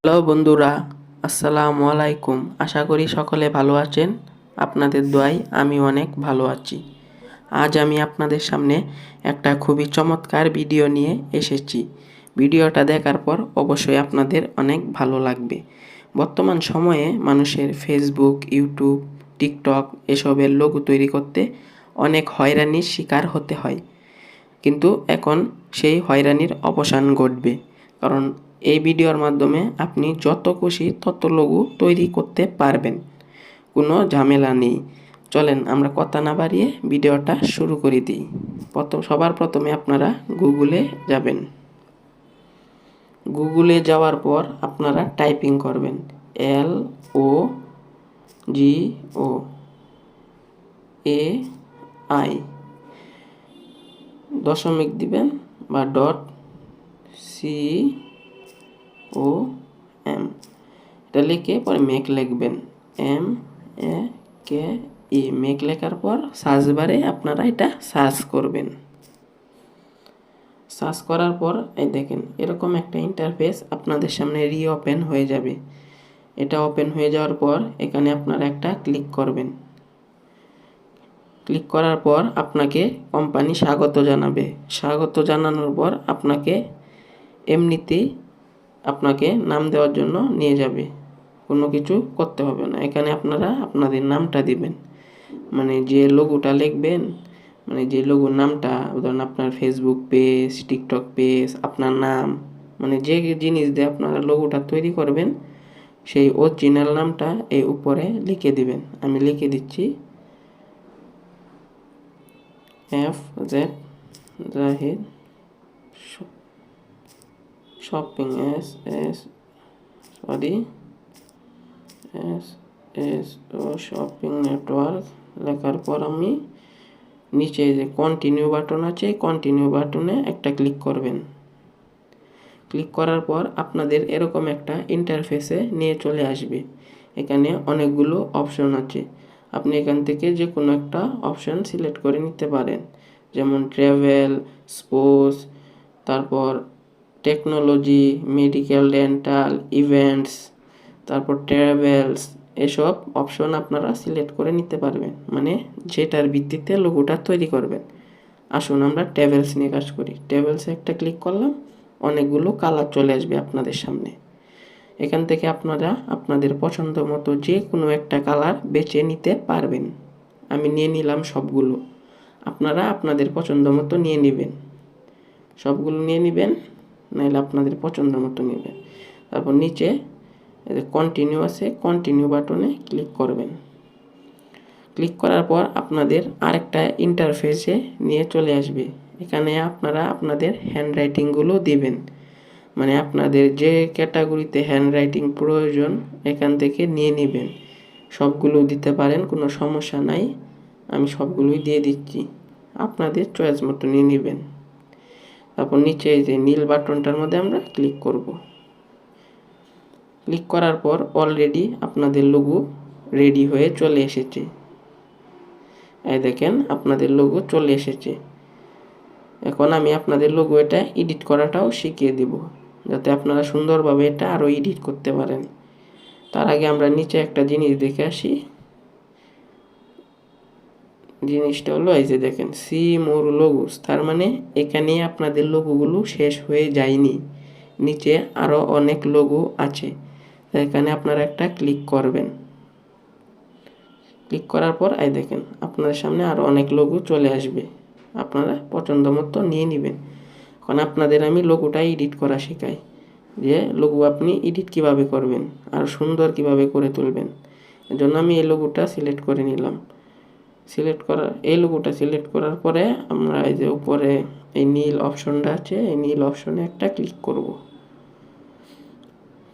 Hello বন্ধুরা, আসসালামু আলাইকুম। আশা করি সকলে ভালো আছেন। আপনাদের দোয়ায় আমি অনেক ভালো আছি। আজ আমি আপনাদের সামনে একটা খুবই চমৎকার ভিডিও নিয়ে এসেছি। ভিডিওটা দেখার পর অবশ্যই আপনাদের অনেক ভালো লাগবে। বর্তমান সময়ে মানুষের ফেসবুক, ইউটিউব, টিকটক এসবের লোগো তৈরি করতে অনেক হয়রানির শিকার হতে হয়। কিন্তু এখন সেই হয়রানির অবসান ঘটবে, কারণ এই ভিডিওর মাধ্যমে আপনি যত খুশি তত লোগো তৈরি করতে পারবেন, কোনো ঝামেলা নেই। চলেন আমরা কথা না বাড়িয়ে ভিডিওটা শুরু করে দিই। সবার প্রথমে আপনারা গুগলে যাবেন। গুগলে যাওয়ার পর আপনারা টাইপিং করবেন LOGOAI, দশমিক দিবেন বা .com, এটা লিখে পরে মেক লিখবেন, MEKE। মেক লেখার পর সার্চ বারে আপনারা এটা সার্চ করবেন। সার্চ করার পর এই দেখেন এরকম একটা ইন্টারফেস আপনাদের সামনে রিওপেন হয়ে যাবে। এটা ওপেন হয়ে যাওয়ার পর এখানে আপনারা একটা ক্লিক করবেন। ক্লিক করার পর আপনাকে কোম্পানি স্বাগত জানাবে। স্বাগত জানানোর পর আপনাকে এমনিতেই আপনাকে নাম দেওয়ার জন্য নিয়ে যাবে, কোনো কিছু করতে হবে না। এখানে আপনারা আপনাদের নামটা দিবেন, মানে যে লোগোটা লিখবেন, মানে যে লোগোর নামটা, ধরুন আপনার ফেসবুক পেজ, টিকটক পেজ, আপনার নাম, মানে যে জিনিস দিয়ে আপনারা লোগোটা তৈরি করবেন সেই অরিজিনাল নামটা এই উপরে লিখে দিবেন। আমি লিখে দিচ্ছি FZ Zahid shopping shopping network লেখার পর আমি নিচে যে কন্টিনিউ বাটন আছে, কন্টিনিউ বাটনে একটা ক্লিক করবেন। ক্লিক করার পর আপনাদের এরকম একটা ইন্টারফেসে নিয়ে চলে আসবে। এখানে অনেকগুলো অপশন আছে, আপনি এখান থেকে যে কোনো একটা অপশন সিলেক্ট করে নিতে পারেন, যেমন ট্রাভেল, স্পোর্টস, তারপর টেকনোলজি, মেডিকেল, ডেন্টাল, ইভেন্টস, তারপর ট্রাভেলস, এসব অপশন আপনারা সিলেক্ট করে নিতে পারবেন, মানে যেটার ভিত্তিতে লোগোটা তৈরি করবেন। আসুন আমরা ট্রাভেলস নিয়ে কাজ করি। ট্রাভেলসে একটা ক্লিক করলাম, অনেকগুলো কালার চলে আসবে আপনাদের সামনে। এখান থেকে আপনারা আপনাদের পছন্দ মতো যে কোনো একটা কালার বেছে নিতে পারবেন। আমি নিয়ে নিলাম সবগুলো, আপনারা আপনাদের পছন্দ মতো নিয়ে নেবেন। সবগুলো নিয়ে নেবেন, নাহলে আপনাদের পছন্দ মতো নেবেন। তারপর নিচে কন্টিনিউ আছে, কন্টিনিউ বাটনে ক্লিক করবেন। ক্লিক করার পর আপনাদের আরেকটা ইন্টারফেসে নিয়ে চলে আসবে। এখানে আপনারা আপনাদের হ্যান্ডরাইটিংগুলো দিবেন, মানে আপনাদের যে ক্যাটাগরিতে হ্যান্ডরাইটিং প্রয়োজন এখান থেকে নিয়ে নেবেন। সবগুলো দিতে পারেন, কোনো সমস্যা নাই। আমি সবগুলোই দিয়ে দিচ্ছি, আপনাদের চয়েস মতো নিয়ে নেবেন। তারপর নিচে এই যে নীল বাটনটার মধ্যে আমরা ক্লিক করব। ক্লিক করার পর অলরেডি আপনাদের লোগো রেডি হয়ে চলে এসেছে। এই দেখেন আপনাদের লোগো চলে এসেছে। এখন আমি আপনাদের লোগো এটা এডিট করাটাও শিখিয়ে দিব, যাতে আপনারা সুন্দরভাবে এটা আরও এডিট করতে পারেন। তার আগে আমরা নিচে একটা জিনিস দেখে আসি। জিনিসটা হলো এই যে দেখেন সি মোর লোগোস, তার মানে এখানে আপনাদের লোগোগুলো শেষ হয়ে যায়নি, নিচে আরও অনেক লোগো আছে। এখানে আপনারা একটা ক্লিক করবেন। ক্লিক করার পর এই দেখেন আপনাদের সামনে আরও অনেক লোগো চলে আসবে, আপনারা পছন্দ মতো নিয়ে নেবেন। এখন আপনাদের আমি লোগোটা এডিট করা শেখাই, যে লোগো আপনি এডিট কিভাবে করবেন আর সুন্দর কিভাবে করে তুলবেন। এজন্য আমি এই লোগোটা সিলেক্ট করে নিলাম। এই লোগোটা সিলেক্ট করার পরে আমরা এই যে উপরে এই নীল অপশনটা আছে, এই নীল অপশনে একটা ক্লিক করব।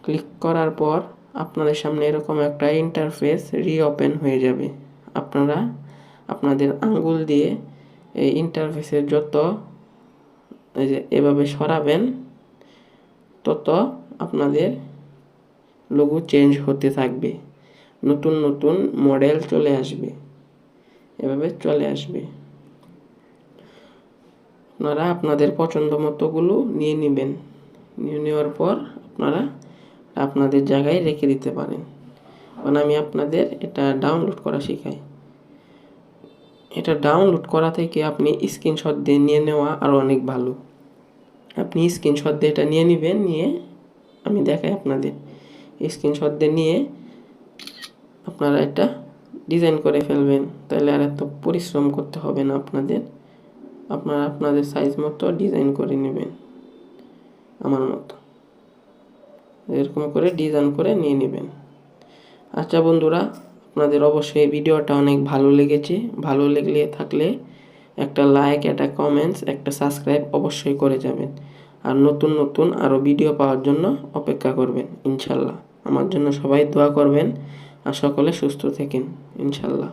ক্লিক করার পর আপনাদের সামনে এরকম একটা ইন্টারফেস রিওপেন হয়ে যাবে। আপনারা আপনাদের আঙ্গুল দিয়ে এই ইন্টারফেসের যত এই যে এভাবে সরাবেন, তত আপনাদের লোগো চেঞ্জ হতে থাকবে, নতুন নতুন মডেল চলে আসবে, এভাবে চলে আসবে। আপনারা আপনাদের পছন্দ মতোগুলো নিয়ে নেবেন। নিয়ে নেওয়ার পর আপনারা আপনাদের জায়গায় রেখে দিতে পারেন। কারণ আমি আপনাদের এটা ডাউনলোড করা শেখাই। এটা ডাউনলোড করা থেকে আপনি স্ক্রিনশট দিয়ে নিয়ে নেওয়া আরও অনেক ভালো। আপনি স্ক্রিনশট দিয়ে এটা নিয়ে নেবেন, নিয়ে আমি দেখাই আপনাদের। স্ক্রিনশট দিয়ে নিয়ে আপনারা এটা ডিজাইন করে ফেলবেন, তাহলে আর এত পরিশ্রম করতে হবে না আপনাদের। আপনারা আপনাদের সাইজ মতো ডিজাইন করে নেবেন, আমার মতো এরকম করে ডিজাইন করে নিয়ে নেবেন। আচ্ছা বন্ধুরা, আপনাদের অবশ্যই এই ভিডিওটা অনেক ভালো লেগেছে। ভালো লেগে থাকলে একটা লাইক, একটা কমেন্টস, একটা সাবস্ক্রাইব অবশ্যই করে যাবেন। আর নতুন নতুন আরও ভিডিও পাওয়ার জন্য অপেক্ষা করবেন ইনশাল্লাহ। আমার জন্য সবাই দোয়া করবেন আর সকলে সুস্থ থাকেন ইনশাল্লাহ।